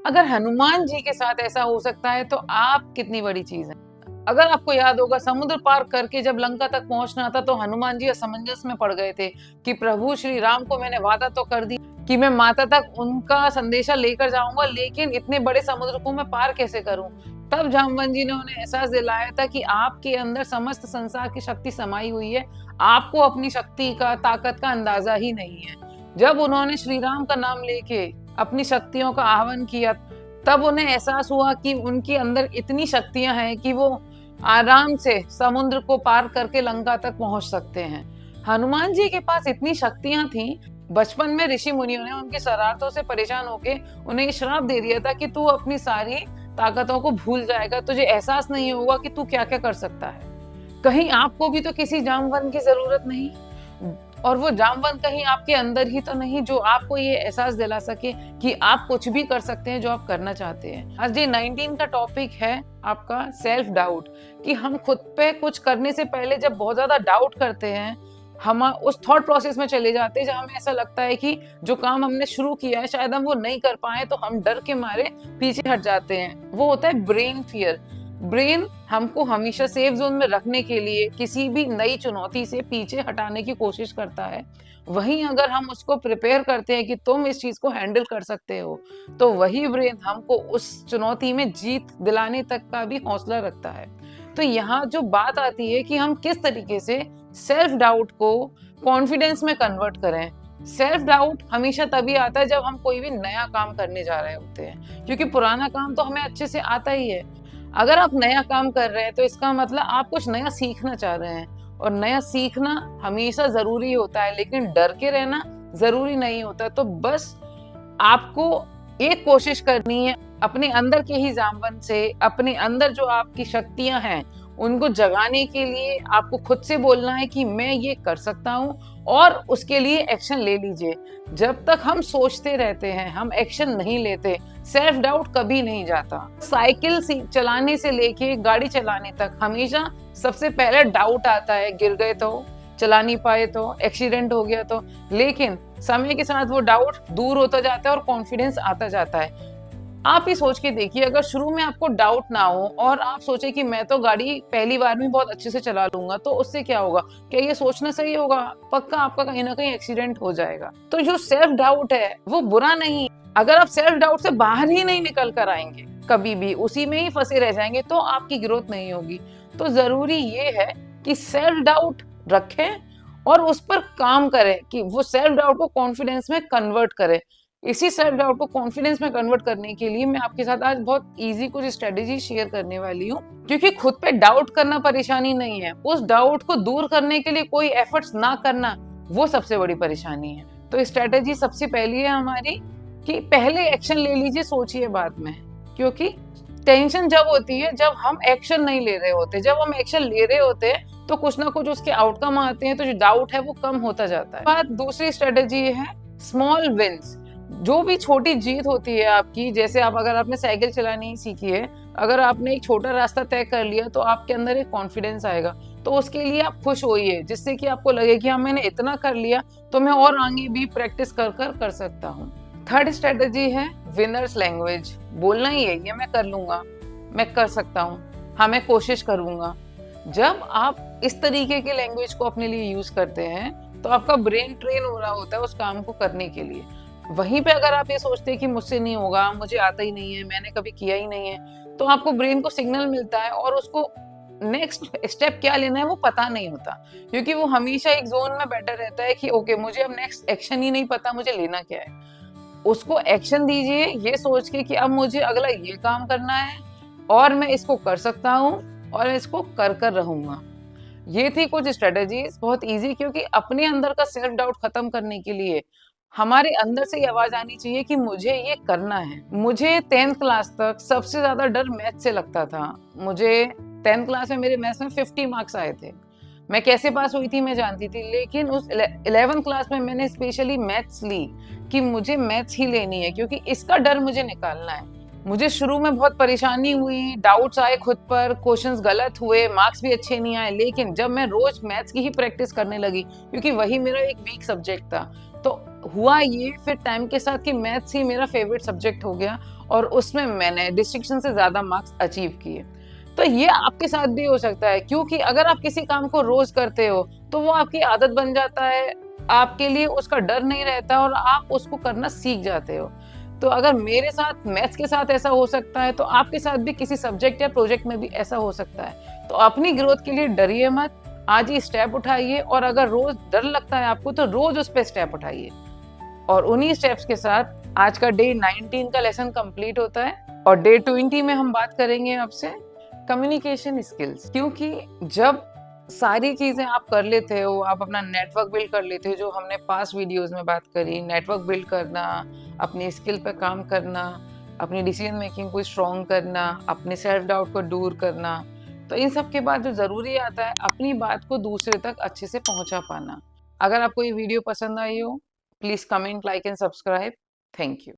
अगर हनुमान जी के साथ ऐसा हो सकता है तो आप कितनी बड़ी चीज है। अगर आपको याद होगा, समुद्र पार करके जब लंका तक पहुंचना था तो हनुमान जी असमंजस में पड़ गए थे कि प्रभु श्री राम को मैंने वादा तो कर दी कि मैं माता तक उनका संदेशा लेकर जाऊंगा, लेकिन इतने बड़े समुद्र को मैं पार कैसे करूं। तब जामवंत जी ने उन्हें एहसास दिलाया था कि आपके अंदर समस्त संसार की शक्ति समाई हुई है, आपको अपनी शक्ति का, ताकत का अंदाजा ही नहीं है। जब उन्होंने श्री राम का नाम लेके अपनी शक्तियों का आह्वान किया, तब उन्हें एहसास हुआ कि उनके अंदर इतनी शक्तियां हैं कि वो आराम से समुद्र को पार करके लंका तक पहुंच सकते हैं। हनुमान जी के पास इतनी शक्तियां थीं, बचपन में ऋषि मुनियों ने उनकी शरारतों से परेशान होके उन्हें श्राप दे दिया था कि तू अपनी सारी ताकतों को भूल जाएगा, तुझे एहसास नहीं होगा कि तू क्या क्या कर सकता है। कहीं आपको भी तो किसी जामवंत की जरूरत नहीं, और वो जामवंत कहीं आपके अंदर ही तो नहीं जो आपको ये एहसास दिला सके कि आप कुछ भी कर सकते हैं जो आप करना चाहते हैं। आज डे 19 का टॉपिक है आपका सेल्फ डाउट, कि हम खुद पे कुछ करने से पहले जब बहुत ज्यादा डाउट करते हैं, हम उस थॉट प्रोसेस में चले जाते हैं जब हमें ऐसा लगता है कि जो काम हमने शुरू किया है शायद हम वो नहीं कर पाए, तो हम डर के मारे पीछे हट जाते हैं। वो होता है ब्रेन फियर। ब्रेन हमको हमेशा सेफ जोन में रखने के लिए किसी भी नई चुनौती से पीछे हटाने की कोशिश करता है। वहीं अगर हम उसको प्रिपेयर करते हैं कि तुम इस चीज को हैंडल कर सकते हो, तो वही ब्रेन हमको उस चुनौती में जीत दिलाने तक का भी हौसला रखता है। तो यहाँ जो बात आती है कि हम किस तरीके से सेल्फ डाउट को कॉन्फिडेंस में कन्वर्ट करें। सेल्फ डाउट हमेशा तभी आता है जब हम कोई भी नया काम करने जा रहे होते हैं, क्योंकि पुराना काम तो हमें अच्छे से आता ही है। अगर आप नया काम कर रहे हैं तो इसका मतलब आप कुछ नया सीखना चाह रहे हैं, और नया सीखना हमेशा जरूरी होता है, लेकिन डर के रहना जरूरी नहीं होता। तो बस आपको एक कोशिश करनी है, अपने अंदर के ही जामवंत से, अपने अंदर जो आपकी शक्तियां हैं उनको जगाने के लिए आपको खुद से बोलना है कि मैं ये कर सकता हूँ, और उसके लिए एक्शन ले लीजिए। जब तक हम सोचते रहते हैं, हम एक्शन नहीं लेते, सेल्फ डाउट कभी नहीं जाता। साइकिल चलाने से लेके गाड़ी चलाने तक हमेशा सबसे पहले डाउट आता है, गिर गए तो, चला नहीं पाए तो, एक्सीडेंट हो गया तो, लेकिन समय के साथ वो डाउट दूर होता जाता है और कॉन्फिडेंस आता जाता है। आप ही सोच के देखिए, अगर शुरू में आपको डाउट ना हो और आप सोचे कि मैं तो गाड़ी पहली बार में बहुत अच्छे से चला लूंगा, तो उससे क्या होगा? क्या ये सोचना सही होगा? पक्का आपका कहीं ना कहीं एक्सीडेंट हो जाएगा। तो जो सेल्फ डाउट है वो बुरा नहीं। अगर आप सेल्फ डाउट से बाहर ही नहीं निकल कर आएंगे, कभी भी उसी में ही फंसे रह जाएंगे, तो आपकी ग्रोथ नहीं होगी। तो जरूरी ये है कि सेल्फ डाउट रखें और उस पर काम करें, कि वो सेल्फ डाउट को कॉन्फिडेंस में कन्वर्ट करें। इसी सेल्फ डाउट को कॉन्फिडेंस में कन्वर्ट करने के लिए मैं आपके साथ आज बहुत इजी कुछ स्ट्रेटेजी शेयर करने वाली हूँ, क्योंकि खुद पे डाउट करना परेशानी नहीं है, उस डाउट को दूर करने के लिए कोई एफर्ट्स ना करना वो सबसे बड़ी परेशानी है। तो स्ट्रेटेजी सबसे पहली है हमारी कि पहले एक्शन ले लीजिए, सोचिए बाद में। क्योंकि टेंशन जब होती है जब हम एक्शन नहीं ले रहे होते, जब हम एक्शन ले रहे होते हैं तो कुछ ना कुछ उसके आउटकम आते हैं, तो जो डाउट है वो कम होता जाता है। बात दूसरी स्ट्रेटेजी है स्मॉल विंस। जो भी छोटी जीत होती है आपकी, जैसे अगर आपने साइकिल चलानी सीखी है, अगर आपने एक छोटा रास्ता तय कर लिया तो आपके अंदर एक कॉन्फिडेंस आएगा। तो उसके लिए आप खुश होइए, जिससे कि आपको लगे कि हाँ, मैंने इतना कर लिया तो मैं और आगे भी प्रैक्टिस कर सकता हूँ। थर्ड स्ट्रेटेजी है विनर्स लैंग्वेज। बोलना ही है, मैं कर लूंगा, मैं कर सकता हूँ, हाँ मैं कोशिश करूंगा। जब आप इस तरीके के लैंग्वेज को अपने लिए यूज करते हैं तो आपका ब्रेन ट्रेन हो रहा होता है उस काम को करने के लिए। वहीं पे अगर आप ये सोचते हैं कि मुझसे नहीं होगा, मुझे आता ही नहीं है, मैंने कभी किया ही नहीं है, तो आपको ब्रेन को सिग्नल मिलता है और उसको नेक्स्ट स्टेप क्या लेना है वो पता नहीं होता, क्योंकि वो हमेशा एक जोन में बैठा रहता है कि ओके, मुझे अब नेक्स्ट एक्शन ही नहीं पता, मुझे लेना क्या है। उसको एक्शन दीजिए ये सोच के कि अब मुझे अगला ये काम करना है और मैं इसको कर सकता हूँ और इसको कर कर रहूंगा। ये थी कुछ स्ट्रेटेजीज, बहुत इजी, क्योंकि अपने अंदर का सेल्फ डाउट खत्म करने के लिए हमारे अंदर से ये आवाज आनी चाहिए कि मुझे ये करना है। मुझे 10th क्लास तक सबसे ज्यादा डर मैथ से लगता था। मुझे 10th क्लास में मेरे मैथ्स में 50 मार्क्स आए थे। मैं कैसे पास हुई थी मैं जानती थी, लेकिन उस 11th क्लास में मैंने स्पेशली मैथ्स ली कि मुझे मैथ्स ही लेनी है, क्योंकि इसका डर मुझे निकालना है। मुझे शुरू में बहुत परेशानी हुई, डाउट्स आए खुद पर, क्वेश्चंस गलत हुए, मार्क्स भी अच्छे नहीं आए, लेकिन जब मैं रोज मैथ्स की ही प्रैक्टिस करने लगी, क्योंकि वही मेरा एक वीक सब्जेक्ट था, तो हुआ ये फिर टाइम के साथ कि मैथ्स ही मेरा फेवरेट सब्जेक्ट हो गया और उसमें मैंने डिस्टिंक्शन से ज़्यादा मार्क्स अचीव किए। तो ये आपके साथ भी हो सकता है, क्योंकि अगर आप किसी काम को रोज करते हो तो वो आपकी आदत बन जाता है, आपके लिए उसका डर नहीं रहता और आप उसको करना सीख जाते हो। तो अगर मेरे साथ मैथ्स के साथ ऐसा हो सकता है तो आपके साथ भी किसी सब्जेक्ट या प्रोजेक्ट में भी ऐसा हो सकता है। तो अपनी ग्रोथ के लिए डरिए मत, आज ही स्टेप उठाइए, और अगर रोज डर लगता है आपको तो रोज उस पर स्टेप उठाइए। और उन्हीं स्टेप्स के साथ आज का डे 19 का लेसन कंप्लीट होता है और डे 20 में हम बात करेंगे आपसे कम्युनिकेशन स्किल्स। क्योंकि जब सारी चीजें आप कर लेते हो, आप अपना नेटवर्क बिल्ड कर लेते हो, जो हमने पास वीडियोस में बात करी, नेटवर्क बिल्ड करना, अपनी स्किल पर काम करना, अपनी डिसीजन मेकिंग को स्ट्रॉन्ग करना, अपने सेल्फ डाउट को दूर करना, तो इन सब के बाद जो जरूरी आता है अपनी बात को दूसरे तक अच्छे से पहुंचा पाना। अगर आपको ये वीडियो पसंद आई हो, please comment, like and subscribe. Thank you.